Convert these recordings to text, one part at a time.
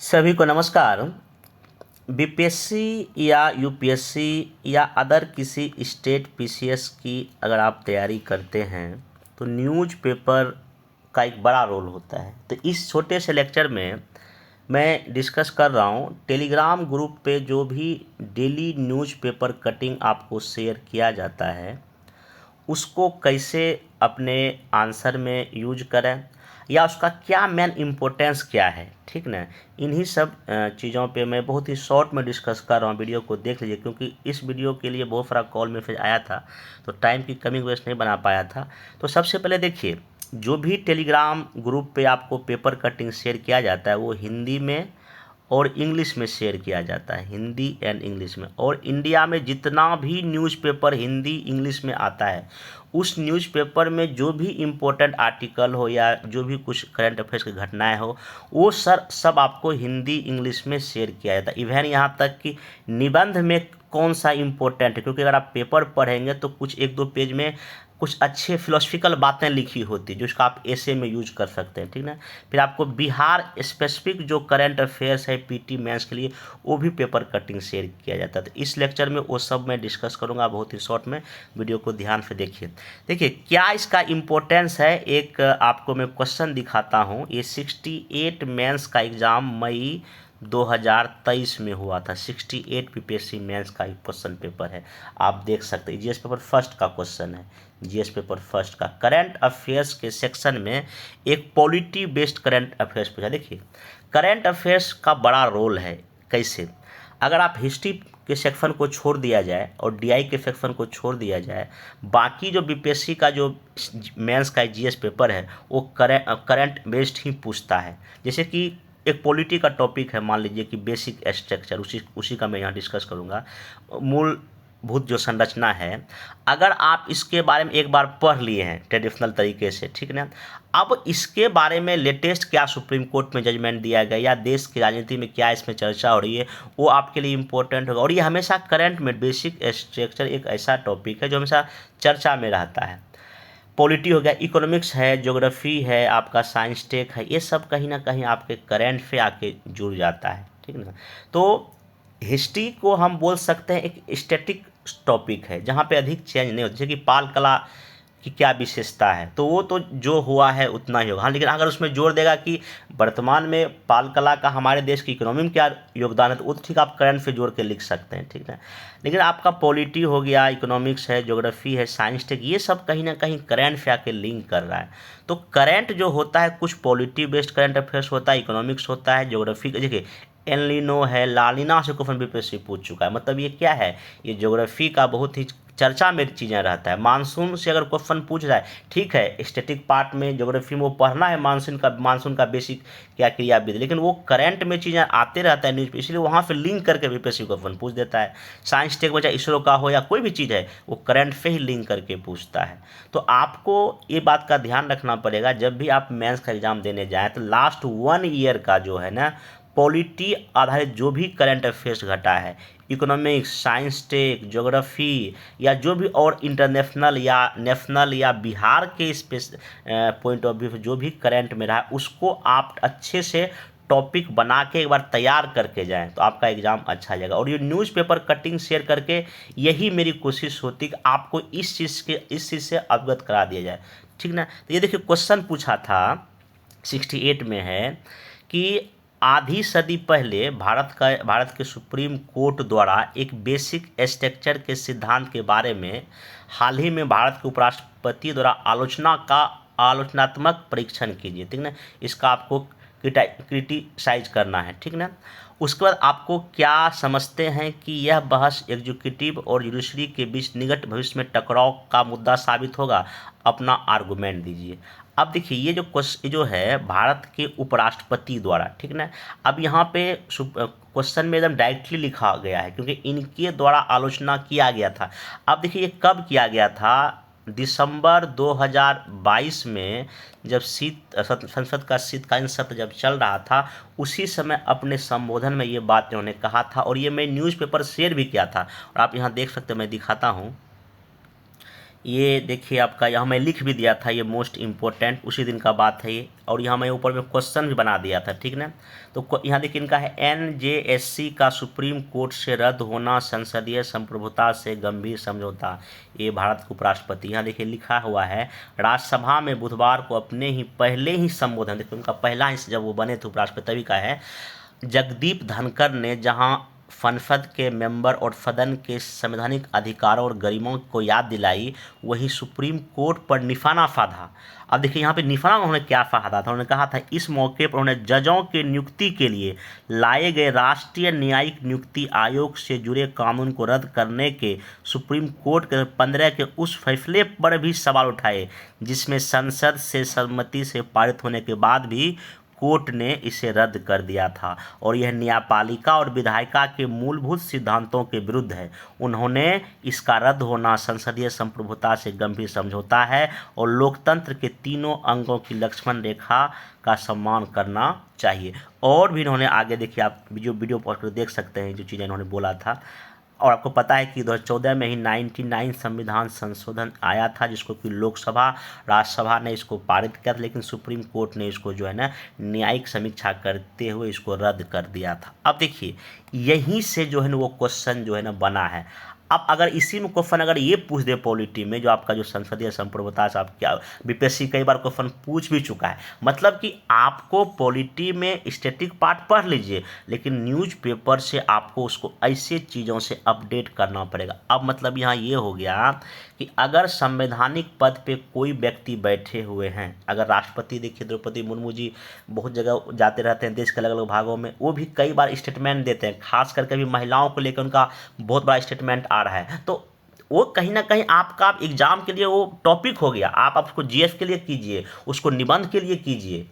सभी को नमस्कार। बीपीएससी या यूपीएससी या अदर किसी स्टेट पीसीएस की अगर आप तैयारी करते हैं तो न्यूज़पेपर का एक बड़ा रोल होता है। तो इस छोटे से लेक्चर में मैं डिस्कस कर रहा हूँ टेलीग्राम ग्रुप पे जो भी डेली न्यूज़पेपर कटिंग आपको शेयर किया जाता है उसको कैसे अपने आंसर में यूज करें या उसका क्या मेन इम्पोर्टेंस क्या है, ठीक ना। इन्हीं सब चीज़ों पे मैं बहुत ही शॉर्ट में डिस्कस कर रहा हूँ। वीडियो को देख लीजिए क्योंकि इस वीडियो के लिए बहुत सारा कॉल मैसेज आया था तो टाइम की कमी वजह से नहीं बना पाया था। तो सबसे पहले देखिए, जो भी टेलीग्राम ग्रुप पे आपको पेपर कटिंग शेयर किया जाता है वो हिंदी में और इंग्लिश में शेयर किया जाता है, हिंदी एंड इंग्लिश में। और इंडिया में जितना भी न्यूज़पेपर हिंदी इंग्लिश में आता है उस न्यूज़पेपर में जो भी इम्पोर्टेंट आर्टिकल हो या जो भी कुछ करंट अफेयर्स की घटनाएं हो वो सब आपको हिंदी इंग्लिश में शेयर किया जाता है। इवन यहाँ तक कि निबंध में कौन सा इम्पोर्टेंट है, क्योंकि अगर आप पेपर पढ़ेंगे तो कुछ एक दो पेज में कुछ अच्छे फिलोसफिकल बातें लिखी होती जो इसका आप ऐसे में यूज कर सकते हैं, ठीक ना। फिर आपको बिहार स्पेसिफिक जो करंट अफेयर्स है पीटी मेंस के लिए वो भी पेपर कटिंग शेयर किया जाता है। तो इस लेक्चर में वो सब मैं डिस्कस करूंगा बहुत ही शॉर्ट में। वीडियो को ध्यान से देखिए। देखिए क्या इसका इम्पोर्टेंस है। एक आपको मैं क्वेश्चन दिखाता हूँ। ये 68 मेंस का एग्ज़ाम मई 2023 में हुआ था। 68 बीपीएससी मेंस का एक क्वेश्चन पेपर है, आप देख सकते हैं। जीएस पेपर फर्स्ट का क्वेश्चन है। जीएस पेपर फर्स्ट का करंट अफेयर्स के सेक्शन में एक पॉलिटी बेस्ड करंट अफेयर्स पूछा। देखिए करंट अफेयर्स का बड़ा रोल है। कैसे? अगर आप हिस्ट्री के सेक्शन को छोड़ दिया जाए और डीआई के सेक्शन को छोड़ दिया जाए, बाकी जो बीपीएससी का जो मेंस का जीएस पेपर है वो करंट बेस्ड ही पूछता है। जैसे कि एक पॉलिटी का टॉपिक है, मान लीजिए कि बेसिक स्ट्रक्चर, उसी का मैं यहाँ डिस्कस करूँगा। मूलभूत जो संरचना है, अगर आप इसके बारे में एक बार पढ़ लिए हैं ट्रेडिशनल तरीके से, ठीक ना, अब इसके बारे में लेटेस्ट क्या सुप्रीम कोर्ट में जजमेंट दिया गया या देश की राजनीति में क्या इसमें चर्चा हो रही है वो आपके लिए इम्पोर्टेंट होगा। और ये हमेशा करंट में बेसिक स्ट्रक्चर एक ऐसा टॉपिक है जो हमेशा चर्चा में रहता है। पॉलिटी हो गया, इकोनॉमिक्स है, ज्योग्राफी है, आपका साइंस टेक है, ये सब कहीं ना कहीं आपके करंट से आके जुड़ जाता है, ठीक ना। तो हिस्ट्री को हम बोल सकते हैं एक स्टैटिक टॉपिक है जहाँ पे अधिक चेंज नहीं होता। जैसे कि पाल कला की क्या विशेषता है तो वो तो जो हुआ है उतना ही होगा। हाँ, लेकिन अगर उसमें जोर देगा कि वर्तमान में पाल कला का हमारे देश की इकोनॉमी में क्या योगदान है तो वो तो ठीक आप करंट से जोड़ के लिख सकते हैं, ठीक है। लेकिन आपका पॉलिटी हो गया, इकोनॉमिक्स है, ज्योग्राफी है, साइंस टेक, ये सब कहीं ना कहीं करंट से आके लिंक कर रहा है। तो करंट जो होता है कुछ पॉलिटी बेस्ड करंट अफेयर्स होता है, इकोनॉमिक्स होता है, ज्योग्राफी। देखिए एलिनो है, लालिना से क्वेश्चन बीपीएससी पूछ चुका है। मतलब ये क्या है, ये ज्योग्राफी का बहुत ही चर्चा में चीज़ें रहता है। मानसून से अगर क्वेश्चन पूछ रहा है, ठीक है, स्टैटिक पार्ट में ज्योग्राफी में वो पढ़ना है मानसून का बेसिक क्या क्रियाविधि, लेकिन वो करंट में चीज़ें आते रहता है न्यूज़ पे, इसलिए वहाँ से लिंक करके बीपीएससी क्वेश्चन पूछ देता है। साइंस टेक बचा इसरो का हो या कोई भी चीज़ है वो करंट से ही लिंक करके पूछता है। तो आपको ये बात का ध्यान रखना पड़ेगा जब भी आप मेंस का एग्जाम देने जाएँ तो लास्ट 1 ईयर का जो है ना पॉलिटी आधारित जो भी करंट अफेयर्स घटा है, इकोनॉमिक्स, साइंस टेक, ज्योग्राफी या जो भी और इंटरनेशनल या नेशनल या बिहार के पॉइंट ऑफ व्यू से जो भी करंट में रहा है उसको आप अच्छे से टॉपिक बना के एक बार तैयार करके जाएं तो आपका एग्ज़ाम अच्छा जाएगा। और ये न्यूज़पेपर कटिंग शेयर करके यही मेरी कोशिश होती कि आपको इस चीज़ से अवगत करा दिया जाए, ठीक ना। तो ये देखिए क्वेश्चन पूछा था 68 में है कि आधी सदी पहले भारत के सुप्रीम कोर्ट द्वारा एक बेसिक स्ट्रक्चर के सिद्धांत के बारे में हाल ही में भारत के उपराष्ट्रपति द्वारा आलोचनात्मक परीक्षण कीजिए, ठीक ना। इसका आपको क्रिटिसाइज करना है, ठीक ना। उसके बाद आपको क्या समझते हैं कि यह बहस एग्जीक्यूटिव और जुडिशरी के बीच निकट भविष्य में टकराव का मुद्दा साबित होगा, अपना आर्गूमेंट दीजिए। अब देखिए ये जो है भारत के उपराष्ट्रपति द्वारा, ठीक ना। अब यहाँ पे क्वेश्चन में एकदम डायरेक्टली लिखा गया है क्योंकि इनके द्वारा आलोचना किया गया था। अब देखिए ये कब किया गया था, दिसंबर 2022 में जब संसद का शीतकालीन सत्र जब चल रहा था उसी समय अपने संबोधन में ये बात इन्होंने कहा था। और ये मैं न्यूज़पेपर शेयर भी किया था और आप यहाँ देख सकते हैं, मैं दिखाता हूँ। ये देखिए आपका, यहाँ मैं लिख भी दिया था, ये मोस्ट इम्पोर्टेंट उसी दिन का बात है ये, और यहाँ मैं ऊपर में क्वेश्चन भी बना दिया था, ठीक ना। तो यहाँ देखिए इनका है NJSC का सुप्रीम कोर्ट से रद्द होना संसदीय संप्रभुता से गंभीर समझौता। ये भारत के उपराष्ट्रपति, यहाँ देखिए लिखा हुआ है, राज्यसभा में बुधवार को अपने ही पहले ही संबोधन, देखिए उनका पहला ही जब वो बने थे उपराष्ट्रपति तभी का है, जगदीप धनखड़ ने जहां संसद के मेंबर और सदन के संवैधानिक अधिकारों और गरिमा को याद दिलाई, वहीं सुप्रीम कोर्ट पर निशाना साधा। अब देखिए यहाँ पे निशाना उन्होंने क्या साधा था, उन्होंने कहा था इस मौके पर उन्होंने जजों के नियुक्ति के लिए लाए गए राष्ट्रीय न्यायिक नियुक्ति आयोग से जुड़े कानून को रद्द करने के सुप्रीम कोर्ट के 15 के उस फैसले पर भी सवाल उठाए, जिसमें संसद से सहमति से पारित होने के बाद भी कोर्ट ने इसे रद्द कर दिया था और यह न्यायपालिका और विधायिका के मूलभूत सिद्धांतों के विरुद्ध है। उन्होंने इसका रद्द होना संसदीय संप्रभुता से गंभीर समझौता है और लोकतंत्र के तीनों अंगों की लक्ष्मण रेखा का सम्मान करना चाहिए। और भी इन्होंने आगे देखिए, आप वीडियो पढ़ कर देख सकते हैं जो चीज़ें इन्होंने बोला था। और आपको पता है कि 2014 में ही 99 संविधान संशोधन आया था, जिसको कि लोकसभा राज्यसभा ने इसको पारित किया था, लेकिन सुप्रीम कोर्ट ने इसको जो है ना न्यायिक समीक्षा करते हुए इसको रद्द कर दिया था। अब देखिए यहीं से जो है ना वो क्वेश्चन जो है ना बना है। अब अगर इसी में क्वेश्चन अगर ये पूछ दे पॉलिटी में, जो आपका जो संसदीय संप्रभुता से आप क्या, बीपीएससी कई बार क्वेश्चन पूछ भी चुका है, मतलब कि आपको पॉलिटी में स्टैटिक पार्ट पढ़ लीजिए, लेकिन न्यूज़पेपर से आपको उसको ऐसे चीज़ों से अपडेट करना पड़ेगा। अब मतलब यहाँ ये हो गया कि अगर संवैधानिक पद पे कोई व्यक्ति बैठे हुए हैं, अगर राष्ट्रपति देखिए द्रौपदी मुर्मू जी बहुत जगह जाते रहते हैं देश के अलग अलग भागों में, वो भी कई बार स्टेटमेंट देते हैं, खास करके भी महिलाओं को लेकर उनका बहुत बड़ा स्टेटमेंट आ रहा है। तो वो कहीं ना कहीं आपका एग्जाम के लिए वो टॉपिक हो गया। आप उसको जीएस के लिए कीजिए, उसको निबंध के लिए कीजिए,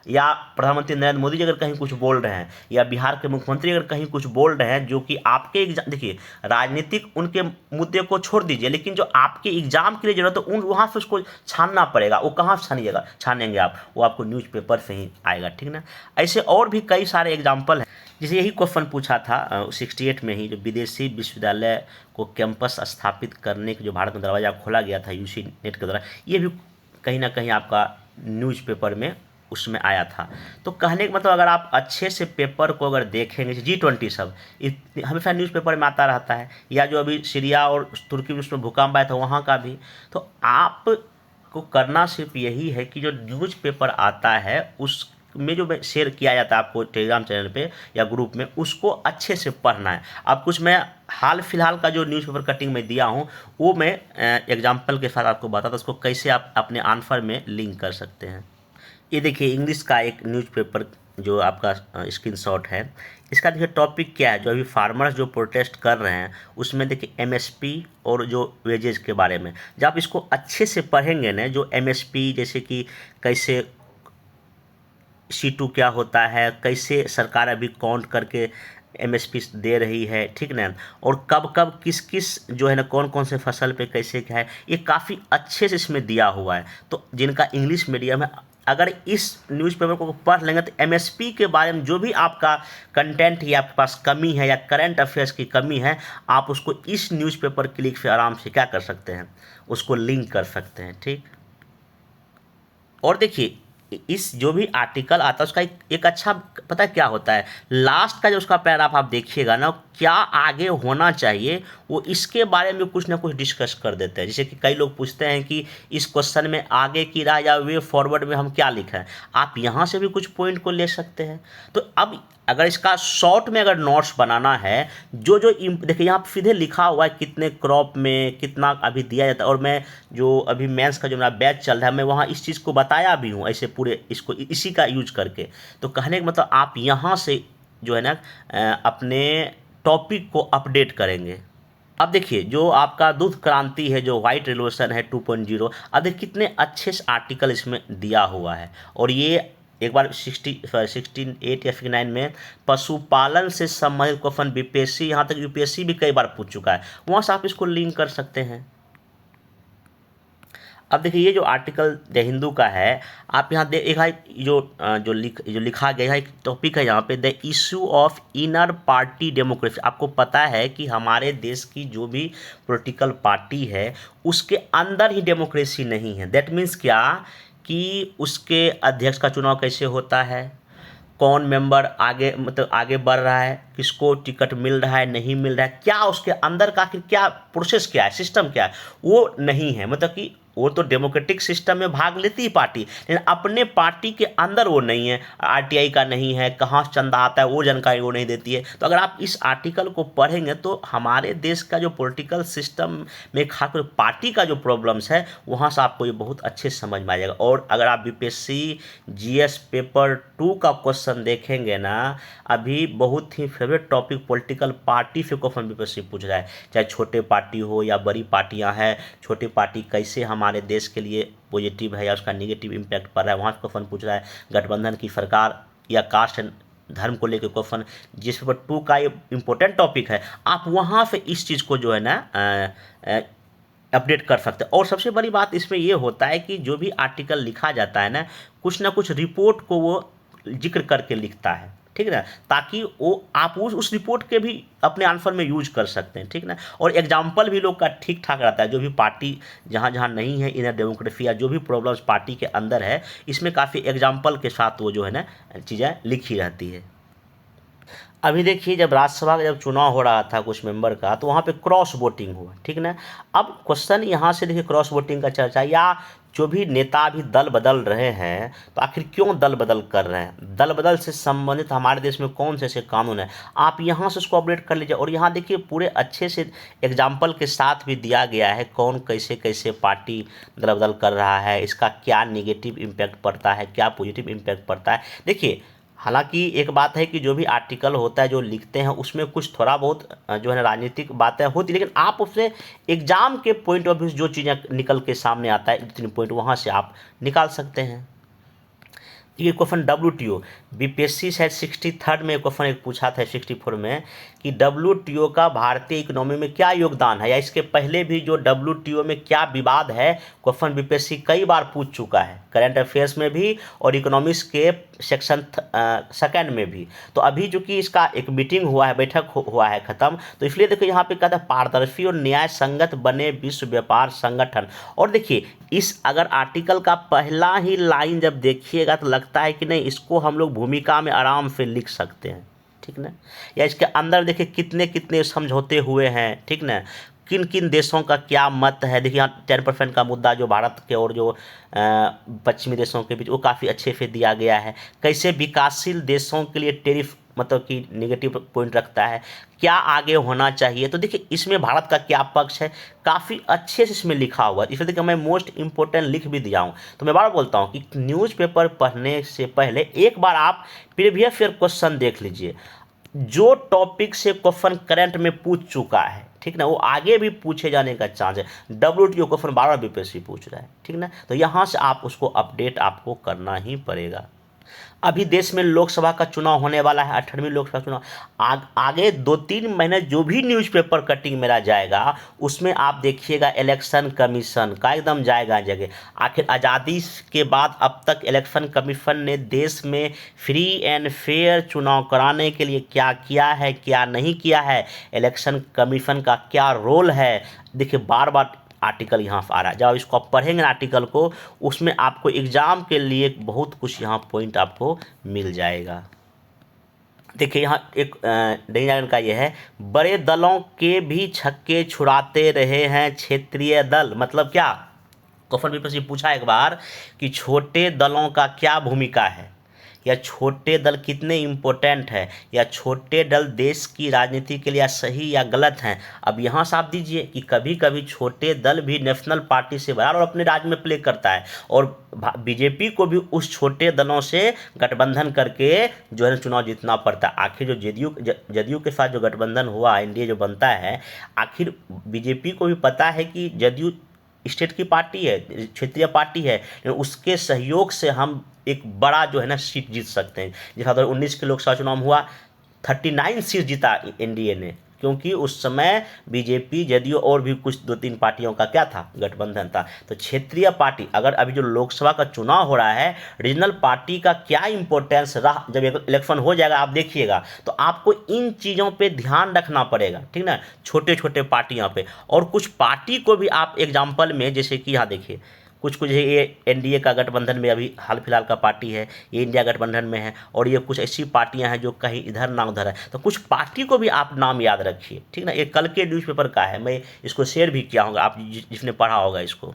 या प्रधानमंत्री नरेंद्र मोदी जी अगर कहीं कुछ बोल रहे हैं, या बिहार के मुख्यमंत्री अगर कहीं कुछ बोल रहे हैं जो कि आपके एग्जाम, देखिए राजनीतिक उनके मुद्दे को छोड़ दीजिए, लेकिन जो आपके एग्जाम के लिए जरूरत है उन वहाँ से उसको छानना पड़ेगा। वो कहाँ से छानेंगे आप, वो आपको न्यूज़पेपर से ही आएगा, ठीक ना। ऐसे और भी कई सारे एग्जाम्पल हैं। जैसे यही क्वेश्चन पूछा था 68 में ही, जो विदेशी विश्वविद्यालय को कैंपस स्थापित करने के जो भारत में दरवाज़ा खोला गया था यूसी नेट के द्वारा, ये भी कहीं ना कहीं आपका न्यूज़पेपर में उसमें आया था। तो कहने का मतलब अगर आप अच्छे से पेपर को अगर देखेंगे, G20 सब हमेशा न्यूज़पेपर में आता रहता है, या जो अभी सीरिया और तुर्की में उसमें भूकंप आया था वहाँ का भी। तो आप को करना सिर्फ यही है कि जो न्यूज़पेपर आता है उसमें जो शेयर किया जाता है आपको टेलीग्राम चैनल पे या ग्रुप में, उसको अच्छे से पढ़ना है। अब कुछ मैं हाल फिलहाल का जो न्यूज़पेपर कटिंग में दिया हूँ वो मैं एग्जाम्पल के साथ आपको बताता हूँ, उसको कैसे आप अपने आंसर में लिंक कर सकते हैं। ये देखिए इंग्लिश का एक न्यूज़पेपर जो आपका स्क्रीनशॉट है, इसका देखिए टॉपिक क्या है, जो अभी फार्मर्स जो प्रोटेस्ट कर रहे हैं उसमें देखिए एमएसपी और जो वेजेज के बारे में। जब आप इसको अच्छे से पढ़ेंगे ना, जो एमएसपी जैसे कि कैसे C2 क्या होता है, कैसे सरकार अभी काउंट करके एमएसपी दे रही है, ठीक ना, और कब कब किस किस जो है ना कौन कौन से फसल पे कैसे क्या है, ये काफ़ी अच्छे से इसमें दिया हुआ है। तो जिनका इंग्लिश मीडियम है अगर इस न्यूज़पेपर को पढ़ लेंगे तो एमएसपी के बारे में जो भी आपका कंटेंट या आपके पास कमी है या करंट अफेयर्स की कमी है, आप उसको इस न्यूज़पेपर क्लिक से आराम से क्या कर सकते हैं, उसको लिंक कर सकते हैं, ठीक। और देखिए इस जो भी आर्टिकल आता है उसका एक अच्छा पता है क्या होता है, लास्ट का जो उसका पैराग्राफ आप देखिएगा ना, क्या आगे होना चाहिए वो इसके बारे में कुछ ना कुछ डिस्कस कर देते हैं। जैसे कि कई लोग पूछते हैं कि इस क्वेश्चन में आगे की राह या वे फॉरवर्ड में हम क्या लिखें, आप यहाँ से भी कुछ पॉइंट को ले सकते हैं। तो अब अगर इसका शॉर्ट में अगर नोट्स बनाना है, जो जो देखिए यहाँ सीधे लिखा हुआ है कितने क्रॉप में कितना अभी दिया जाता है, और मैं जो अभी मेंस का जो मेरा बैच चल रहा है मैं वहाँ इस चीज़ को बताया भी हूँ ऐसे पूरे इसको इसी का यूज करके। तो कहने का मतलब आप यहाँ से जो है ना अपने टॉपिक को अपडेट करेंगे। अब देखिए जो आपका दूध क्रांति है, जो व्हाइट रेवोल्यूशन है 2.0, अब देखिए कितने अच्छे से आर्टिकल इसमें दिया हुआ है। और ये एक बार 68 या 59 में पशुपालन से संबंधित क्वेश्चन बीपीएससी, यहाँ तक यूपीएससी भी कई बार पूछ चुका है, वहाँ से आप इसको लिंक कर सकते हैं। अब देखिए ये जो आर्टिकल द हिंदू का है, आप यहाँ देखा जो लिखा गया है, एक टॉपिक है यहाँ पे, the issue of inner party democracy. आपको पता है कि हमारे देश की जो भी पॉलिटिकल पार्टी है उसके अंदर ही डेमोक्रेसी नहीं है। दैट मीन्स क्या कि उसके अध्यक्ष का चुनाव कैसे होता है, कौन मेंबर आगे मतलब आगे बढ़ रहा है, किसको टिकट मिल रहा है नहीं मिल रहा है, क्या उसके अंदर का आखिर क्या प्रोसेस क्या है, सिस्टम क्या है, वो नहीं है। मतलब कि वो तो डेमोक्रेटिक सिस्टम में भाग लेती है पार्टी, लेकिन अपने पार्टी के अंदर वो नहीं है। आरटीआई का नहीं है, कहाँ से चंदा आता है वो जानकारी वो नहीं देती है। तो अगर आप इस आर्टिकल को पढ़ेंगे तो हमारे देश का जो पॉलिटिकल सिस्टम में खासकर पार्टी का जो प्रॉब्लम्स है वहाँ से आपको ये बहुत अच्छे से समझ में आ जाएगा। और अगर आप बीपीएससी जीएस पेपर 2 का क्वेश्चन देखेंगे ना, अभी बहुत ही फेवरेट टॉपिक पॉलिटिकल पार्टी से क्वेश्चन बीपीएससी पूछ रहा है, चाहे छोटे पार्टी हो या बड़ी पार्टियां हैं। छोटी पार्टी कैसे हमारे देश के लिए पॉजिटिव है या उसका नेगेटिव इम्पैक्ट पड़ रहा है, वहाँ से क्वेश्चन पूछ रहा है। गठबंधन की सरकार या कास्ट एंड धर्म को लेकर क्वेश्चन, जिस पेपर 2 का ये इंपॉर्टेंट टॉपिक है, आप वहाँ से इस चीज़ को जो है ना अपडेट कर सकते हैं। और सबसे बड़ी बात इसमें ये होता है कि जो भी आर्टिकल लिखा जाता है ना कुछ रिपोर्ट को वो जिक्र करके लिखता है, ठीक है ना, ताकि वो आप उस रिपोर्ट के भी अपने आंसर में यूज कर सकते हैं, ठीक ना। और एग्जाम्पल भी लोग का ठीक ठाक रहता है, जो भी पार्टी जहाँ जहाँ नहीं है इनर डेमोक्रेसी या जो भी प्रॉब्लम्स पार्टी के अंदर है, इसमें काफ़ी एग्जाम्पल के साथ वो जो है ना चीज़ें लिखी रहती है। अभी देखिए जब राज्यसभा का जब चुनाव हो रहा था कुछ मेंबर का, तो वहाँ पे क्रॉस वोटिंग हुआ, ठीक ना। अब क्वेश्चन यहाँ से देखिए क्रॉस वोटिंग का चर्चा, या जो भी नेता अभी दल बदल रहे हैं तो आखिर क्यों दल बदल कर रहे हैं, दल बदल से संबंधित हमारे देश में कौन से ऐसे कानून है, आप यहाँ से उसको अपडेट कर लीजिए। और यहाँ देखिए पूरे अच्छे से एग्जाम्पल के साथ भी दिया गया है कौन कैसे कैसे पार्टी दल बदल कर रहा है, इसका क्या निगेटिव इम्पैक्ट पड़ता है, क्या पॉजिटिव इम्पैक्ट पड़ता है। देखिए हालांकि एक बात है कि जो भी आर्टिकल होता है जो लिखते हैं उसमें कुछ थोड़ा बहुत जो है ना राजनीतिक बातें होती, लेकिन आप उससे एग्जाम के पॉइंट ऑफ व्यू जो चीज़ें निकल के सामने आता है 2-3 पॉइंट वहाँ से आप निकाल सकते हैं। ये क्वेश्चन WTO बीपीएससी शायद 63rd में क्वेश्चन एक पूछा था 64 में कि WTO का भारतीय इकोनॉमी में क्या योगदान है, या इसके पहले भी जो WTO में क्या विवाद है, क्वेश्चन बीपीएससी कई बार पूछ चुका है, करंट अफेयर्स में भी और इकोनॉमिक्स के सेक्शन 2 में भी। तो अभी जो कि इसका एक मीटिंग हुआ है, बैठक हुआ है ख़त्म, तो इसलिए देखो यहाँ पे कहता है पारदर्शी और न्याय संगत बने विश्व व्यापार संगठन। और देखिए इस अगर आर्टिकल का पहला ही लाइन जब देखिएगा तो लगता है कि नहीं इसको हम लोग भूमिका में आराम से लिख सकते हैं, ठीक ना। या इसके अंदर देखिए कितने कितने समझौते हुए हैं, ठीक ना, किन किन देशों का क्या मत है। देखिए यहाँ 10% का मुद्दा जो भारत के और जो पश्चिमी देशों के बीच वो काफ़ी अच्छे से दिया गया है। कैसे विकासशील देशों के लिए टेरिफ मतलब कि नेगेटिव पॉइंट रखता है, क्या आगे होना चाहिए। तो देखिए इसमें भारत का क्या पक्ष है, काफ़ी अच्छे से इसमें लिखा हुआ है। इसलिए देखिए मैं मोस्ट इंपॉर्टेंट लिख भी दिया हूँ। तो मैं बार बोलता हूँ कि न्यूज़पेपर पढ़ने से पहले एक बार आप प्रीवियस ईयर क्वेश्चन देख लीजिए, जो टॉपिक से क्वेश्चन करंट में पूछ चुका है, ठीक ना, वो आगे भी पूछे जाने का चांस है। WTO क्वेश्चन 12 बीपीएससी पूछ रहा है, ठीक ना। तो यहाँ से आप उसको अपडेट आपको करना ही पड़ेगा। अभी देश में लोकसभा का चुनाव होने वाला है, 18वीं लोकसभा चुनाव। आगे 2-3 महीने जो भी न्यूज़पेपर कटिंग मेरा जाएगा उसमें आप देखिएगा इलेक्शन कमीशन का एकदम जाएगा जगह। आखिर आज़ादी के बाद अब तक इलेक्शन कमीशन ने देश में फ्री एंड फेयर चुनाव कराने के लिए क्या किया है, क्या नहीं किया है, इलेक्शन कमीशन का क्या रोल है। देखिए बार बार आर्टिकल यहाँ आ रहा है, जब इसको आप पढ़ेंगे आर्टिकल को उसमें आपको एग्जाम के लिए बहुत कुछ यहाँ पॉइंट आपको मिल जाएगा। देखिए यहाँ एक डिजाइन का ये है, बड़े दलों के भी छक्के छुड़ाते रहे हैं क्षेत्रीय दल। मतलब क्या, क्वेश्चन पेपर से पूछा एक बार कि छोटे दलों का क्या भूमिका है, या छोटे दल कितने इम्पोर्टेंट है, या छोटे दल देश की राजनीति के लिए सही या गलत हैं। अब यहाँ से आप दीजिए कि कभी कभी छोटे दल भी नेशनल पार्टी से बाहर और अपने राज्य में प्ले करता है, और बीजेपी को भी उस छोटे दलों से गठबंधन करके जो है चुनाव जीतना पड़ता है। आखिर जो जदयू के साथ जो गठबंधन हुआ, एनडीए जो बनता है, आखिर बीजेपी को भी पता है कि जदयू स्टेट की पार्टी है, क्षेत्रीय पार्टी है, लेकिन उसके सहयोग से हम एक बड़ा जो है ना सीट जीत सकते हैं। जैसा 2019 के लोकसभा चुनाव हुआ 39 सीट जीता एनडीए ने, क्योंकि उस समय बीजेपी, जदयू और भी कुछ 2-3 पार्टियों का क्या था, गठबंधन था। तो क्षेत्रीय पार्टी, अगर अभी जो लोकसभा का चुनाव हो रहा है, रीजनल पार्टी का क्या इंपॉर्टेंस रहा, जब इलेक्शन हो जाएगा आप देखिएगा, तो आपको इन चीज़ों पे ध्यान रखना पड़ेगा, ठीक ना, छोटे छोटे पार्टियों पे। और कुछ पार्टी को भी आप एग्जाम्पल में, जैसे कि यहाँ देखिए कुछ कुछ ये एनडीए का गठबंधन में अभी हाल फिलहाल का पार्टी है, ये इंडिया गठबंधन में है, और ये कुछ ऐसी पार्टियां हैं जो कहीं इधर ना उधर है। तो कुछ पार्टी को भी आप नाम याद रखिए, ठीक ना। ये कल के न्यूज़पेपर का है, मैं इसको शेयर भी किया होगा, आप जिसने पढ़ा होगा इसको।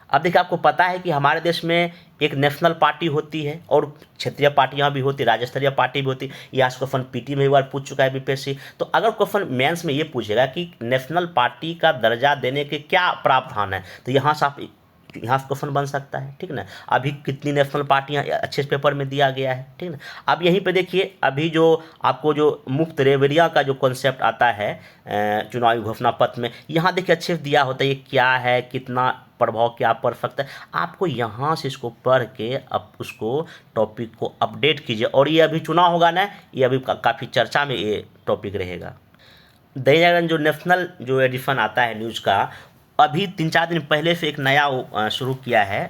अब देखिए, आपको पता है कि हमारे देश में एक नेशनल पार्टी होती है और क्षेत्रीय पार्टियां भी होती है, राज्य स्तरीय पार्टी भी होती है। यह क्वेश्चन पीटी में एक बार पूछ चुका है बीपीएससी। तो अगर क्वेश्चन मेंस में ये पूछेगा कि नेशनल पार्टी का दर्जा देने के क्या प्रावधान है, तो यहाँ से आप यहाँ क्वेश्चन बन सकता है, ठीक ना। अभी कितनी नेशनल पार्टियां अच्छे से पेपर में दिया गया है, ठीक ना। अब यहीं पे देखिए, अभी जो आपको जो मुफ्त रेवड़िया का जो कॉन्सेप्ट आता है चुनावी घोषणा पत्र में, यहाँ देखिए अच्छे से दिया होता है ये क्या है, कितना प्रभाव क्या पड़ सकता है। आपको यहाँ से इसको पढ़ के अब उसको टॉपिक को अपडेट कीजिए। और ये अभी चुनाव होगा ना, ये अभी काफ़ी चर्चा में ये टॉपिक रहेगा। दैनिक जागरण जो नेशनल जो एडिशन आता है न्यूज़ का, अभी 3-4 दिन पहले से एक नया शुरू किया है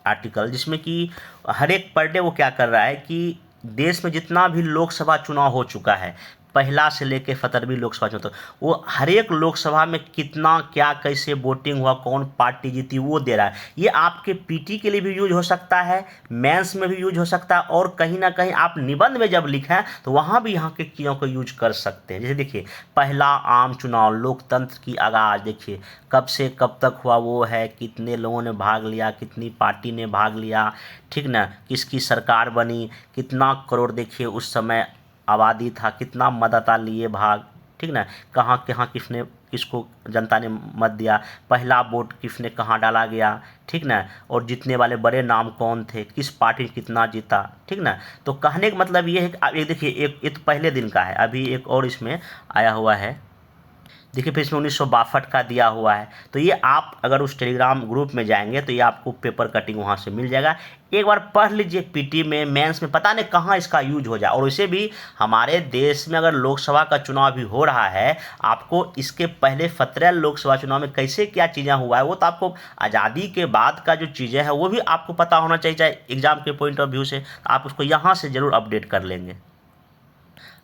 आर्टिकल, जिसमें कि हर एक पर डे वो क्या कर रहा है कि देश में जितना भी लोकसभा चुनाव हो चुका है, पहला से लेकर 17वीं लोकसभा चुनाव, वो हर एक लोकसभा में कितना क्या कैसे वोटिंग हुआ, कौन पार्टी जीती, वो दे रहा है। ये आपके पीटी के लिए भी यूज हो सकता है, मेंस में भी यूज हो सकता है, और कहीं ना कहीं आप निबंध में जब लिखें तो वहाँ भी यहाँ के चीज़ों को यूज कर सकते हैं। जैसे देखिए, पहला आम चुनाव, लोकतंत्र की आगाज, देखिए कब से कब तक हुआ, वो है कितने लोगों ने भाग लिया, कितनी पार्टी ने भाग लिया, ठीक ना, किसकी सरकार बनी, कितना करोड़ देखिए उस समय आबादी था, कितना मतदाता लिए भाग, ठीक ना, कहाँ कहाँ किसने किसको जनता ने मत दिया, पहला वोट किसने कहाँ डाला गया, ठीक ना, और जीतने वाले बड़े नाम कौन थे, किस पार्टी ने कितना जीता, ठीक ना। तो कहने का मतलब ये है कि एक देखिए, एक ये तो पहले दिन का है, अभी एक और इसमें आया हुआ है, देखिए फिर इसमें 1962 का दिया हुआ है। तो ये आप अगर उस टेलीग्राम ग्रुप में जाएंगे तो ये आपको पेपर कटिंग वहाँ से मिल जाएगा। एक बार पढ़ लीजिए, पीटी में, मेंस में, पता नहीं कहाँ इसका यूज हो जाए। और वैसे भी हमारे देश में अगर लोकसभा का चुनाव भी हो रहा है, आपको इसके पहले 17 लोकसभा चुनाव में कैसे क्या चीज़ें हुआ है, वो तो आपको आज़ादी के बाद का जो चीज़ें हैं वो भी आपको पता होना चाहिए, चाहे एग्जाम के पॉइंट ऑफ व्यू से। आप उसको यहाँ से ज़रूर अपडेट कर लेंगे।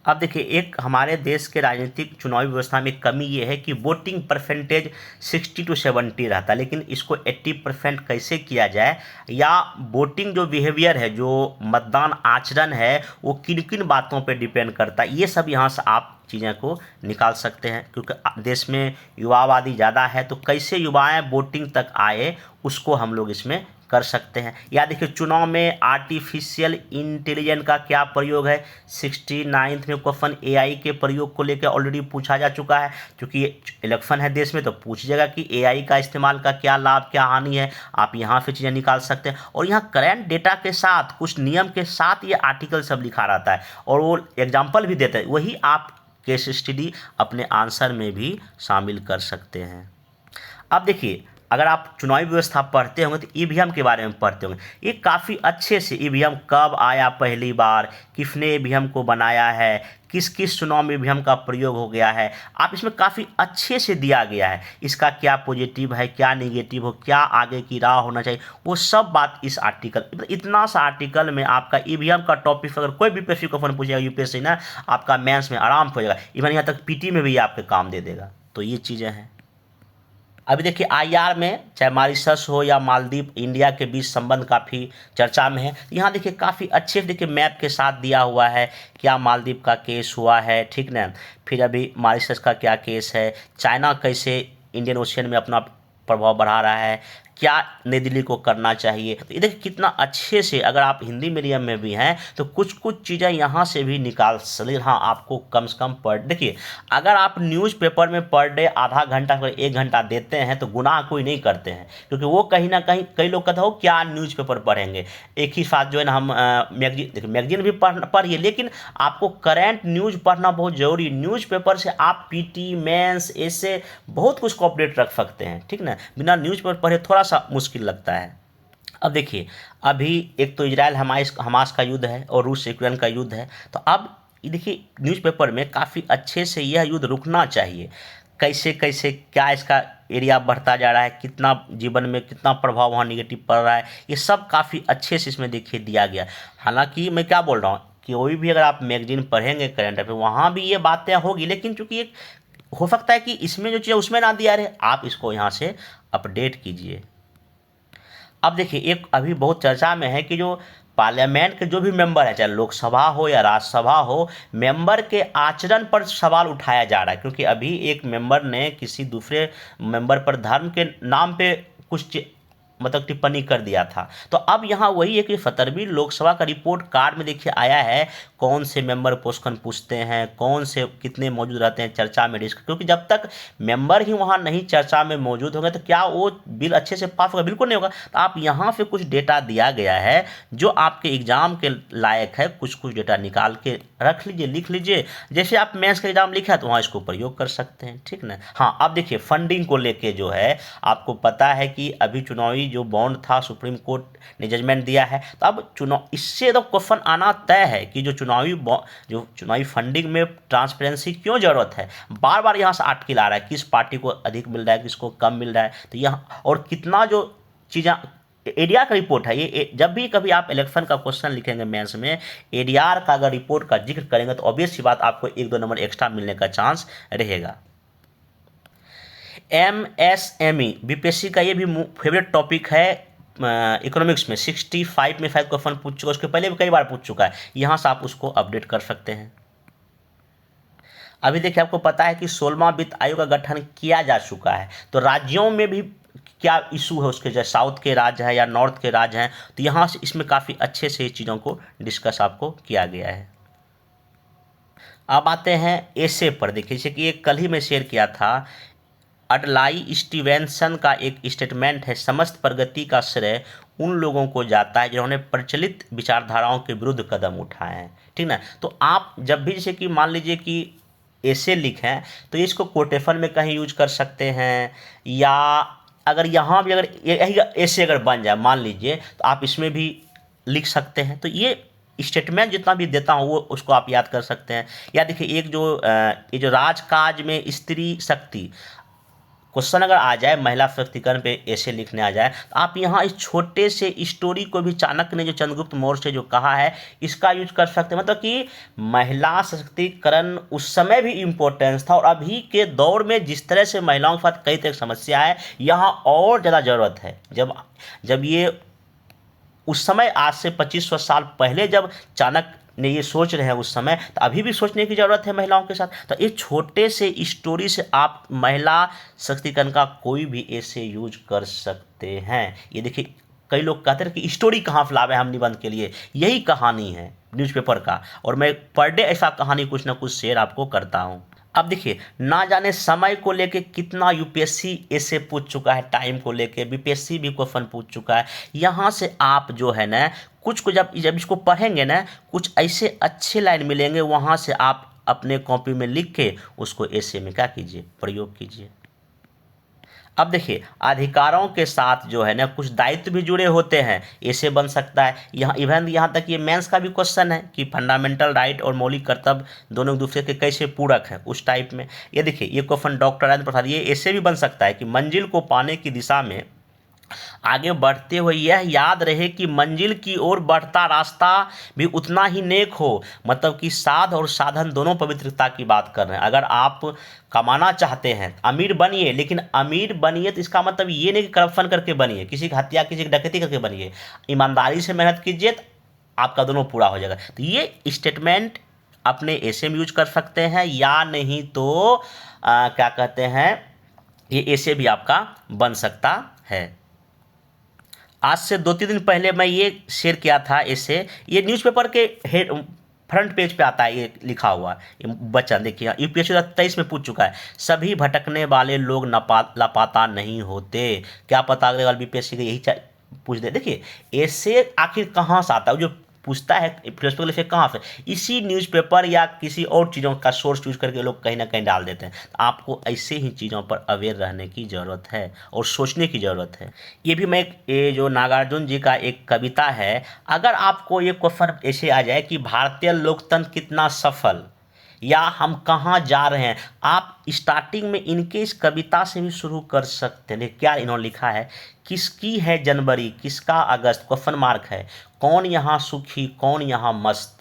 अब देखिए, एक हमारे देश के राजनीतिक चुनावी व्यवस्था में कमी ये है कि वोटिंग परसेंटेज 60 to 70 रहता है, लेकिन इसको 80% कैसे किया जाए, या वोटिंग जो बिहेवियर है, जो मतदान आचरण है, वो किन किन बातों पे डिपेंड करता है, ये सब यहाँ से आप चीज़ें को निकाल सकते हैं। क्योंकि देश में युवा आबादी ज़्यादा है, तो कैसे युवाएं वोटिंग तक आए उसको हम लोग इसमें कर सकते हैं। या देखिए, चुनाव में आर्टिफिशियल इंटेलिजेंस का क्या प्रयोग है, 69 में क्वेश्चन एआई के प्रयोग को लेकर ऑलरेडी पूछा जा चुका है। क्योंकि इलेक्शन है देश में, तो पूछिएगा कि एआई का इस्तेमाल का क्या लाभ क्या हानि है, आप यहाँ से चीज़ें निकाल सकते हैं। और यहाँ करंट डेटा के साथ, कुछ नियम के साथ ये आर्टिकल सब लिखा रहता है, और वो एग्जाम्पल भी देते हैं, वही आप केस स्टडी अपने आंसर में भी शामिल कर सकते हैं। अब देखिए, अगर आप चुनावी व्यवस्था पढ़ते होंगे तो ईवीएम के बारे में पढ़ते होंगे, ये काफ़ी अच्छे से ईवीएम कब आया, पहली बार किसने ईवीएम को बनाया है, किस किस चुनाव में ईवीएम का प्रयोग हो गया है, आप इसमें काफ़ी अच्छे से दिया गया है। इसका क्या पॉजिटिव है, क्या नेगेटिव हो, क्या आगे की राह होना चाहिए, वो सब बात इस आर्टिकल, इतना सा आर्टिकल में आपका ईवीएम का टॉपिक अगर कोई भी बीपीएससी को फोन पूछेगा, यूपीएससी ना, आपका मेंस में आराम हो जाएगा, इवन यहाँ तक पीटी में भी आपके काम दे देगा। तो ये चीज़ें हैं। अभी देखिए, आईआर में चाहे मॉरिशस हो या मालदीव, इंडिया के बीच संबंध काफ़ी चर्चा में है। यहाँ देखिए काफ़ी अच्छे देखिए मैप के साथ दिया हुआ है, क्या मालदीव का केस हुआ है, ठीक ना, फिर अभी मॉरिशस का क्या केस है, चाइना कैसे इंडियन ओशियन में अपना प्रभाव बढ़ा रहा है, क्या नई दिल्ली को करना चाहिए। तो ये देखिए कितना अच्छे से, अगर आप हिंदी मीडियम में भी हैं तो कुछ कुछ चीज़ें यहाँ से भी निकाल सकते। हाँ, आपको कम से कम पर देखिए, अगर आप न्यूज़पेपर में पर डे आधा घंटा 1 घंटा देते हैं तो गुनाह कोई नहीं करते हैं, क्योंकि वो कहीं ना कहीं कई लोग कहते हो क्या न्यूज़पेपर पढ़ेंगे, एक ही साथ जो है ना हम मैगजीन, देखिए मैगजीन भी पढ़िए, लेकिन आपको करेंट न्यूज़ पढ़ना बहुत ज़रूरी। न्यूज़पेपर से आप पीटी, मेंस, ऐसे बहुत कुछ को अपडेट रख सकते हैं, ठीक ना। बिना न्यूज़पेपर पढ़े थोड़ा सा मुश्किल लगता है। अब देखिए, अभी एक तो इजराइल हमास का युद्ध है और रूस यूक्रेन का युद्ध है, तो अब देखिए न्यूज़पेपर में काफ़ी अच्छे से यह युद्ध रुकना चाहिए, कैसे कैसे क्या इसका एरिया बढ़ता जा रहा है, कितना जीवन में कितना प्रभाव वहाँ निगेटिव पड़ रहा है, ये सब काफ़ी अच्छे से इसमें देखिए दिया गया। हालांकि मैं क्या बोल रहा हूँ, कोई भी अगर आप मैगजीन पढ़ेंगे करंट अफेयर वहाँ भी ये बातें होगी, लेकिन चूंकि एक हो सकता है कि इसमें जो चीज़ उसमें ना दिया रहे, आप इसको यहाँ से अपडेट कीजिए। अब देखिए एक अभी बहुत चर्चा में है कि जो पार्लियामेंट के जो भी मेंबर है, चाहे लोकसभा हो या राज्यसभा हो, मेंबर के आचरण पर सवाल उठाया जा रहा है, क्योंकि अभी एक मेंबर ने किसी दूसरे मेंबर पर धर्म के नाम पे कुछ मतलब टिप्पणी कर दिया था। तो अब यहाँ वही है कि 17वीं लोकसभा का रिपोर्ट कार्ड में देखिए आया है कौन से मेंबर क्वेश्चन पूछते हैं, कौन से कितने मौजूद रहते हैं चर्चा में डिस्कस, क्योंकि जब तक मेंबर ही वहाँ नहीं चर्चा में मौजूद होंगे तो क्या वो बिल अच्छे से पास होगा, बिल्कुल नहीं होगा। तो आप यहाँ पे कुछ डेटा दिया गया है जो आपके एग्जाम के लायक है, कुछ कुछ डेटा निकाल के रख लीजिए, लिख लीजिए, जैसे आप मेंस का एग्जाम लिखा है तो वहाँ इसको प्रयोग कर सकते हैं, ठीक ना। हाँ अब देखिए फंडिंग को लेके जो है आपको पता है कि अभी चुनावी जो बॉन्ड था सुप्रीम कोर्ट ने जजमेंट दिया है, तो अब चुनाव इससे तो क्वेश्चन आना तय है कि जो चुनावी फंडिंग में ट्रांसपेरेंसी क्यों जरूरत है। बार बार यहाँ से आर्टिकल आ रहा है किस पार्टी को अधिक मिल रहा है, किसको कम मिल रहा है, तो यहाँ और कितना जो चीज़ें एडीआर का रिपोर्ट है, ये जब भी कभी आप इलेक्शन का क्वेश्चन लिखेंगे मेंस में एडीआर का अगर रिपोर्ट का जिक्र करेंगे तो ऑब्वियस सी बात आपको 1-2 नंबर एक्स्ट्रा मिलने का चांस रहेगा। एमएसएमई बीपीएससी का ये भी फेवरेट टॉपिक है इकोनॉमिक्स में, 65 में 5 क्वेश्चन पूछ चुका, उसके पहले भी कई बार पूछ चुका है, यहाँ से आप उसको अपडेट कर सकते हैं। अभी देखिए आपको पता है कि 16वां वित्त आयोग का गठन किया जा चुका है, तो राज्यों में भी क्या इशू है उसके, जैसे साउथ के राज्य है या नॉर्थ के राज्य हैं, तो यहाँ से इसमें काफ़ी अच्छे से चीज़ों को डिस्कस आपको किया गया है। अब आते हैं एसे पर, देखिए जैसे कि एक कल ही मैं शेयर किया था, अडलाई स्टीवेंसन का एक स्टेटमेंट है, समस्त प्रगति का श्रेय उन लोगों को जाता है जिन्होंने प्रचलित विचारधाराओं के विरुद्ध कदम उठाए हैं, ठीक ना। तो आप जब भी जैसे कि मान लीजिए कि ऐसे लिखें तो इसको कोटेशन में कहीं यूज कर सकते हैं, या अगर यहाँ भी अगर यही ऐसे अगर बन जाए मान लीजिए तो आप इसमें भी लिख सकते हैं। तो ये स्टेटमेंट जितना भी देता हूँ वो उसको आप याद कर सकते हैं। या देखिए एक जो ये जो राजकाज में स्त्री शक्ति क्वेश्चन अगर आ जाए, महिला सशक्तिकरण पे ऐसे लिखने आ जाए, तो आप यहाँ इस छोटे से स्टोरी को भी चाणक्य ने जो चंद्रगुप्त मौर्य से जो कहा है इसका यूज कर सकते हैं। मतलब कि महिला सशक्तिकरण उस समय भी इम्पोर्टेंस था और अभी के दौर में जिस तरह से महिलाओं के साथ कई तरह की समस्या है यहाँ और ज़्यादा ज़रूरत है। जब ये उस समय आज से 2500 साल पहले जब चाणक्य ने ये सोच रहे हैं उस समय, तो अभी भी सोचने की ज़रूरत है महिलाओं के साथ। तो ये छोटे से स्टोरी से आप महिला सशक्तिकरण का कोई भी ऐसे यूज कर सकते हैं। ये देखिए कई लोग कहते हैं कि स्टोरी कहाँ से लावे हम निबंध के लिए, यही कहानी है न्यूज़पेपर का, और मैं पर डे ऐसा कहानी कुछ ना कुछ शेयर आपको करता हूँ। अब देखिए ना जाने समय को लेके कितना यूपीएससी ऐसे पूछ चुका है, टाइम को लेके बीपीएससी भी क्वेश्चन पूछ चुका है। यहाँ से आप जो है ना कुछ को जब इसको पढ़ेंगे ना कुछ ऐसे अच्छे लाइन मिलेंगे, वहाँ से आप अपने कॉपी में लिख के उसको ऐसे में क्या कीजिए, प्रयोग कीजिए। अब देखिए अधिकारों के साथ जो है ना कुछ दायित्व भी जुड़े होते हैं, ऐसे बन सकता है। यहाँ इवन यहाँ तक ये मेंस का भी क्वेश्चन है कि फंडामेंटल राइट और मौलिक कर्तव्य दोनों दूसरे के कैसे पूरक हैं, उस टाइप में। ये देखिए ये क्वेश्चन डॉक्टर राजेंद्र प्रसाद, ये ऐसे भी बन सकता है कि मंजिल को पाने की दिशा में आगे बढ़ते हुए यह याद रहे कि मंजिल की ओर बढ़ता रास्ता भी उतना ही नेक हो। मतलब कि साध और साधन दोनों पवित्रता की बात कर रहे हैं। अगर आप कमाना चाहते हैं अमीर बनिए, लेकिन अमीर बनिए तो इसका मतलब ये नहीं कि करप्शन करके बनिए, किसी की हत्या किसी की डकैती करके बनिए, ईमानदारी से मेहनत कीजिए तो आपका दोनों पूरा हो जाएगा। तो ये स्टेटमेंट अपने ऐसे में यूज कर सकते हैं, या नहीं तो क्या कहते हैं ये ऐसे भी आपका बन सकता है। आज से 2-3 दिन पहले मैं ये शेयर किया था, इससे ये न्यूज़पेपर के हेड फ्रंट पेज पे आता है, ये लिखा हुआ वचन देखिए यूपीएससी 2023 में पूछ चुका है, सभी भटकने वाले लोग लापता नहीं होते। क्या पता अगले वाले बीपीएससी के यही पूछ दे। देखिए ऐसे आखिर कहाँ से आता है, जो पूछता है फिलोसफिकल इफेक्ट कहाँ से, इसी न्यूज़पेपर या किसी और चीज़ों का सोर्स यूज करके लोग कहीं ना कहीं डाल देते हैं। तो आपको ऐसे ही चीज़ों पर अवेयर रहने की ज़रूरत है और सोचने की ज़रूरत है। ये भी मैं ये जो नागार्जुन जी का एक कविता है, अगर आपको ये क्वेश्चन ऐसे आ जाए कि भारतीय लोकतंत्र कितना सफल या हम कहाँ जा रहे हैं, आप स्टार्टिंग में इनके इस कविता से भी शुरू कर सकते हैं। क्या इन्होंने लिखा है, किसकी है जनवरी किसका अगस्त, क्वेश्चन मार्क है, कौन यहाँ सुखी कौन यहाँ मस्त,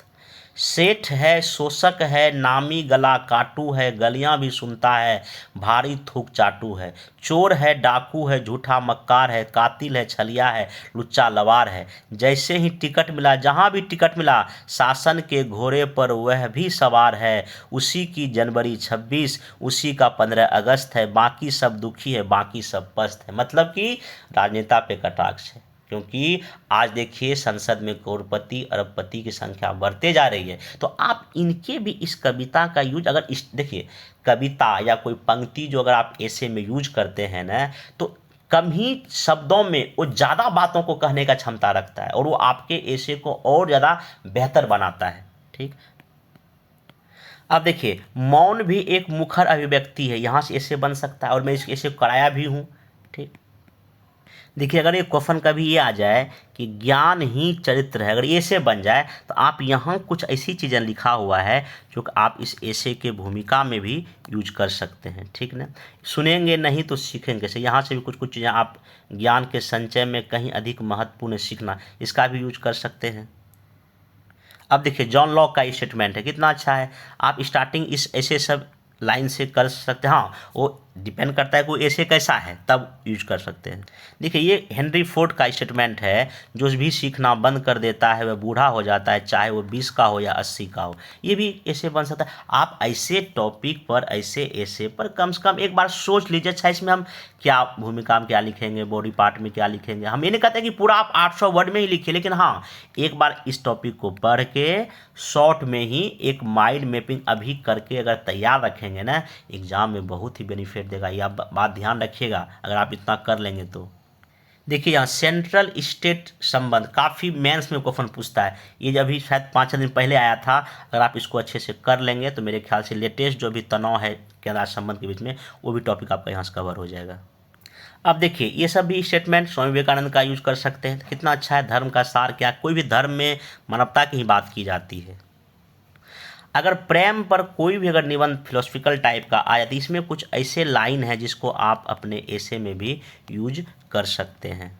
सेठ है शोषक है नामी गला काटू है, गलियां भी सुनता है भारी थूक चाटू है, चोर है डाकू है झूठा मक्कार है, कातिल है छलिया है लुच्चा लवार है, जैसे ही टिकट मिला जहां भी टिकट मिला शासन के घोड़े पर वह भी सवार है, उसी की जनवरी 26 उसी का 15 अगस्त है, बाकी सब दुखी है बाकी सब पस्त है। मतलब कि राजनेता पे कटाक्ष है, क्योंकि आज देखिए संसद में करोड़पति अरबपति की संख्या बढ़ते जा रही है। तो आप इनके भी इस कविता का यूज अगर इस देखिए कविता या कोई पंक्ति जो अगर आप ऐसे में यूज करते हैं ना, तो कम ही शब्दों में वो ज़्यादा बातों को कहने का क्षमता रखता है और वो आपके ऐसे को और ज़्यादा बेहतर बनाता है। ठीक, अब देखिए मौन भी एक मुखर अभिव्यक्ति है, यहाँ से ऐसे बन सकता है और मैं इस ऐसे कराया भी हूँ। ठीक, देखिए अगर ये क्वेश्चन कभी ये आ जाए कि ज्ञान ही चरित्र है, अगर ऐसे बन जाए तो आप यहाँ कुछ ऐसी चीज़ें लिखा हुआ है जो कि आप इस ऐसे के भूमिका में भी यूज कर सकते हैं। ठीक ना, सुनेंगे नहीं तो सीखेंगे कैसे, यहाँ से भी कुछ कुछ चीज़ें आप ज्ञान के संचय में कहीं अधिक महत्वपूर्ण सीखना, इसका भी यूज कर सकते हैं। अब देखिए जॉन लॉक का स्टेटमेंट है, कितना अच्छा है, आप स्टार्टिंग इस ऐसे सब लाइन से कर सकते हैं। हाँ, वो डिपेंड करता है कोई ऐसे कैसा है तब यूज कर सकते हैं। देखिए ये हेनरी फोर्ड का स्टेटमेंट है, जो भी सीखना बंद कर देता है वह बूढ़ा हो जाता है, चाहे वो 20 का हो या 80 का हो। ये भी ऐसे बन सकता है। आप ऐसे टॉपिक पर ऐसे ऐसे पर कम से कम एक बार सोच लीजिए, अच्छा इसमें हम क्या भूमिका में क्या लिखेंगे, बॉडी पार्ट में क्या लिखेंगे। हम ये नहीं कहते कि पूरा आप 800 वर्ड में ही लिखिए, लेकिन हाँ एक बार इस टॉपिक को पढ़ के शॉर्ट में ही एक माइंड मैपिंग अभी करके अगर तैयार रखेंगे ना, एग्जाम में बहुत ही बेनिफिट देगा। ये आप बात ध्यान रखिएगा अगर आप इतना कर लेंगे तो। देखिए यहाँ सेंट्रल स्टेट संबंध काफ़ी मेंस में क्वेश्चन पूछता है, ये अभी शायद 5 दिन पहले आया था। अगर आप इसको अच्छे से कर लेंगे तो मेरे ख्याल से लेटेस्ट जो भी तनाव है केंद्र राज्य संबंध के बीच में, वो भी टॉपिक आपका यहाँ से कवर हो जाएगा। अब देखिए ये सब भी स्टेटमेंट स्वामी विवेकानंद का यूज कर सकते हैं, कितना अच्छा है। धर्म का सार क्या, कोई भी धर्म में मानवता की ही बात की जाती है। अगर प्रेम पर कोई भी अगर निबंध फिलोसफिकल टाइप का आया तो इसमें कुछ ऐसे लाइन है जिसको आप अपने ऐसे में भी यूज कर सकते हैं।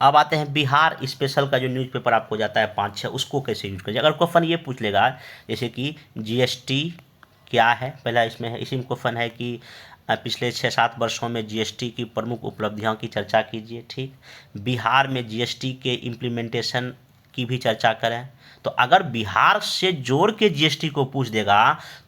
अब आते हैं बिहार स्पेशल का जो न्यूज़पेपर आपको जाता है 5-6, उसको कैसे यूज करिए। अगर क्वेश्चन ये पूछ लेगा जैसे कि जीएसटी क्या है, पहला इसमें है, इसी में क्वेश्चन है कि पिछले 6-7 वर्षों में जीएसटी की प्रमुख उपलब्धियों की चर्चा कीजिए। ठीक, बिहार में जीएसटी के इम्प्लीमेंटेशन की भी चर्चा करें। तो अगर बिहार से जोड़ के जीएसटी को पूछ देगा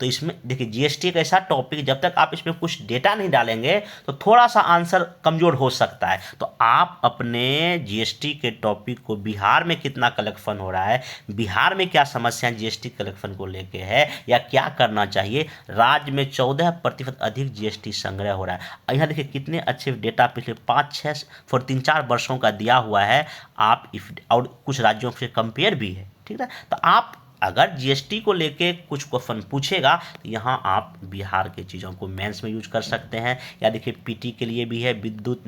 तो इसमें देखिए जीएसटी एक ऐसा टॉपिक, जब तक आप इसमें कुछ डेटा नहीं डालेंगे तो थोड़ा सा आंसर कमजोर हो सकता है। तो आप अपने जीएसटी के टॉपिक को बिहार में कितना कलेक्शन हो रहा है, बिहार में क्या समस्या जीएसटी कलेक्शन को लेके है या क्या करना चाहिए, राज्य में 14% अधिक जीएसटी संग्रह हो रहा है। यहाँ देखिए कितने अच्छे डेटा पिछले 5-6 और 3-4 वर्षों का दिया हुआ है। आप और कुछ राज्यों से कंपेयर भी है। ठीक है, तो आप अगर जीएसटी को लेके कुछ क्वेश्चन पूछेगा तो यहाँ आप बिहार के चीज़ों को मेंस में यूज कर सकते हैं। या देखिए पीटी के लिए भी है, विद्युत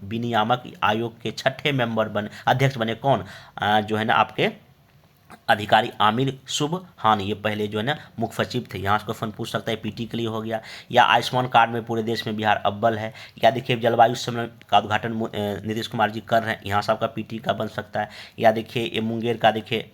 विनियामक आयोग के 6ठे मेंबर बने, अध्यक्ष बने कौन, जो है ना आपके अधिकारी आमिर सुबहानी, ये पहले जो है ना मुख्य सचिव थे। यहाँ से क्वेश्चन पूछ सकता है, पीटी के लिए हो गया। या आयुष्मान कार्ड में पूरे देश में बिहार अव्वल है। या देखिए जलवायु सम्मेलन का उद्घाटन नीतीश कुमार जी कर रहे हैं, यहाँ से आपका पीटी का बन सकता है। या देखिए ये मुंगेर का देखिए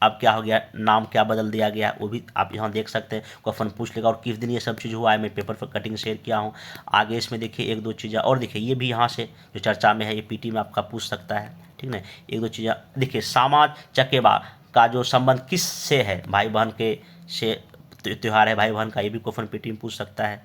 अब क्या हो गया, नाम क्या बदल दिया गया, वो भी आप यहाँ देख सकते हैं, क्वेश्चन पूछ लेगा। और किस दिन ये सब चीज़ हुआ है, मैं पेपर पर कटिंग शेयर किया हूँ। आगे इसमें देखिए 1-2 चीज़ें और देखिए, ये भी यहाँ से जो चर्चा में है ये पीटी में आपका पूछ सकता है। ठीक ना, 1-2 चीज़ें देखिए, समाज चकेबा का जो संबंध किस से है, भाई बहन के से त्यौहार है भाई बहन का, ये भी क्वेश्चन पीटी में पूछ सकता है।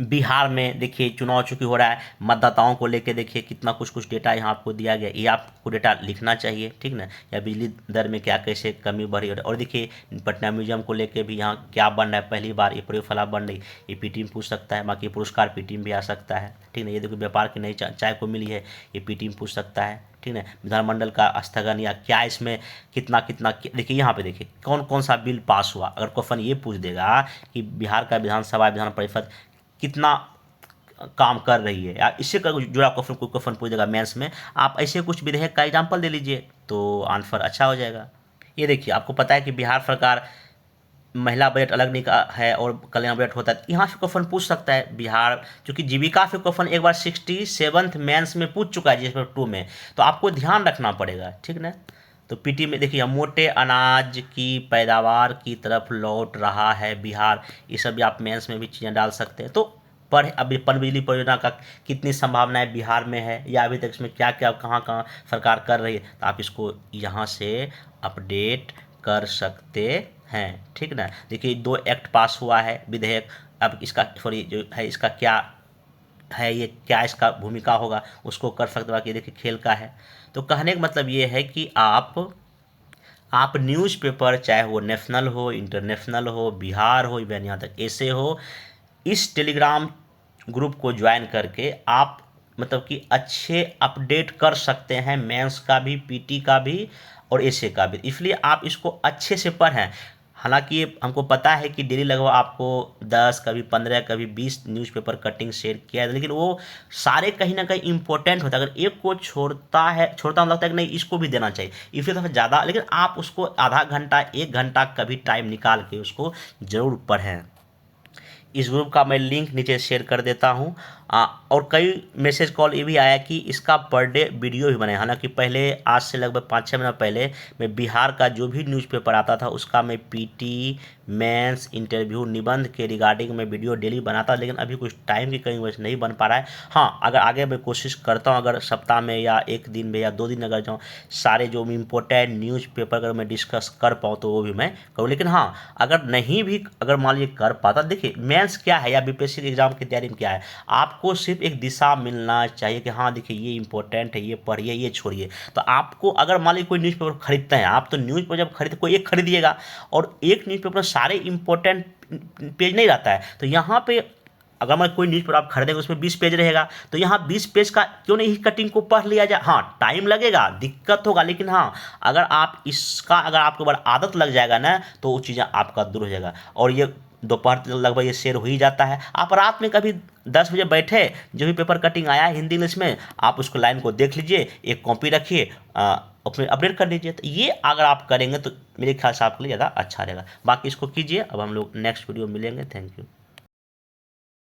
बिहार में देखिए चुनाव चूंकि हो रहा है, मतदाताओं को लेके देखिए कितना कुछ कुछ डेटा यहाँ आपको दिया गया, ये आपको डेटा लिखना चाहिए, ठीक ना। या बिजली दर में क्या कैसे कमी बढ़ी, और देखिए पटना म्यूजियम को लेके भी यहाँ क्या बन रहा है, पहली बार ये प्रयोगशाला बन रही, ये पीटी में पूछ सकता है, बाकी पुरस्कार पीटी में भी आ सकता है, ठीक ना। ये देखो व्यापार की नई चाय को मिली है, ये पीटी में पूछ सकता है, ठीक है। विधानमंडल का स्थगन या क्या इसमें कितना कितना, देखिए यहाँ पे देखिए कौन कौन सा बिल पास हुआ। अगर क्वेश्चन ये पूछ देगा कि बिहार का विधानसभा विधान परिषद कितना काम कर रही है, या इससे जुड़ा क्वेश्चन कोई क्वेश्चन पूछ देगा मेंस में, आप ऐसे कुछ विधेयक का एग्जाम्पल दे लीजिए तो आंसर अच्छा हो जाएगा। ये देखिए आपको पता है कि बिहार सरकार महिला बजट अलग निका है और कल्याण बजट होता है, यहाँ से क्वेश्चन पूछ सकता है। बिहार चूंकि जीविका से क्वेश्चन एक बार 67th मेंस में पूछ चुका है जीएस पेपर 2 में, तो आपको ध्यान रखना पड़ेगा, ठीक ना। तो पीटी में देखिए मोटे अनाज की पैदावार की तरफ लौट रहा है बिहार, ये सब भी आप मेंस में भी चीज़ें डाल सकते हैं। तो पर अभी पनबिजली परियोजना का कितनी संभावनाएं बिहार में है, या अभी तक इसमें क्या क्या कहाँ कहाँ सरकार कर रही है, तो आप इसको यहाँ से अपडेट कर सकते हैं, ठीक ना। देखिए 2 एक्ट पास हुआ है विधेयक, अब इसका सॉरी जो है इसका क्या है, ये क्या इसका भूमिका होगा उसको कर सकते। बाकी देखिए खेल का है। तो कहने का मतलब ये है कि आप न्यूज़पेपर चाहे वो नेशनल हो, इंटरनेशनल हो, बिहार हो, इवन यहाँ तक ऐसे हो, इस टेलीग्राम ग्रुप को ज्वाइन करके आप मतलब कि अच्छे अपडेट कर सकते हैं, मेंस का भी, पीटी का भी और एसे का भी। इसलिए आप इसको अच्छे से पढ़ें। हालांकि ये हमको पता है कि डेली लगभग आपको 10 कभी 15 कभी 20 न्यूज़पेपर कटिंग शेयर किया है, लेकिन वो सारे कहीं ना कहीं इंपॉर्टेंट होता है। अगर एक को छोड़ता लगता है कि नहीं इसको भी देना चाहिए, इसलिए थोड़ा ज़्यादा, लेकिन आप उसको आधा घंटा 1 घंटा कभी टाइम निकाल के उसको ज़रूर पढ़ें। इस ग्रुप का मैं लिंक नीचे शेयर कर देता हूँ। और कई मैसेज कॉल ये भी आया कि इसका पर डे वीडियो भी बने। हालांकि पहले आज से लगभग 5-6 महीना पहले मैं बिहार का जो भी न्यूज़पेपर आता था उसका मैं पीटी, मेंस, इंटरव्यू, निबंध के रिगार्डिंग मैं वीडियो डेली बनाता, लेकिन अभी कुछ टाइम की कहीं वजह से नहीं बन पा रहा है। हाँ, अगर आगे मैं कोशिश करता हूँ, अगर सप्ताह में या 1 दिन में या 2 दिन अगर जाऊँ, सारे जो इम्पोर्टेंट न्यूज़पेपर अगर मैं डिस्कस कर पाऊँ तो वो भी मैं करूँ। लेकिन हाँ, अगर मान लीजिए कर पाता, देखिए मेंस क्या है या बीपीएससी एग्जाम की तैयारी में क्या है, आपको सिर्फ एक दिशा मिलना चाहिए कि हाँ देखिए ये इंपॉर्टेंट है, ये पढ़िए, ये छोड़िए। तो आपको अगर मान लीजिए कोई न्यूज़पेपर खरीदते हैं आप, तो न्यूज़पेपर जब खरीदते कोई एक खरीदिएगा, और एक न्यूज़पेपर में सारे इंपॉर्टेंट पेज नहीं रहता है। तो यहाँ पे अगर मैं कोई न्यूज़पेपर आप खरीदेंगे उसमें 20 पेज रहेगा, तो यहाँ 20 पेज का क्यों नहीं कटिंग को पढ़ लिया जाए। हाँ टाइम लगेगा, दिक्कत होगा, लेकिन हाँ अगर आपको बार आदत लग जाएगा ना, तो वो चीज़ें आपका दूर हो जाएगा। और ये दोपहर तक लगभग ये शेयर हो ही जाता है। आप रात में कभी 10 बजे बैठे, जो भी पेपर कटिंग आया हिंदी इंग्लिश में, आप उसको लाइन को देख लीजिए, एक कॉपी रखिए, अपने अपडेट कर लीजिए। तो ये अगर आप करेंगे तो मेरे ख्याल से आपके लिए ज़्यादा अच्छा रहेगा। बाकी इसको कीजिए। अब हम लोग नेक्स्ट वीडियो मिलेंगे। Thank you.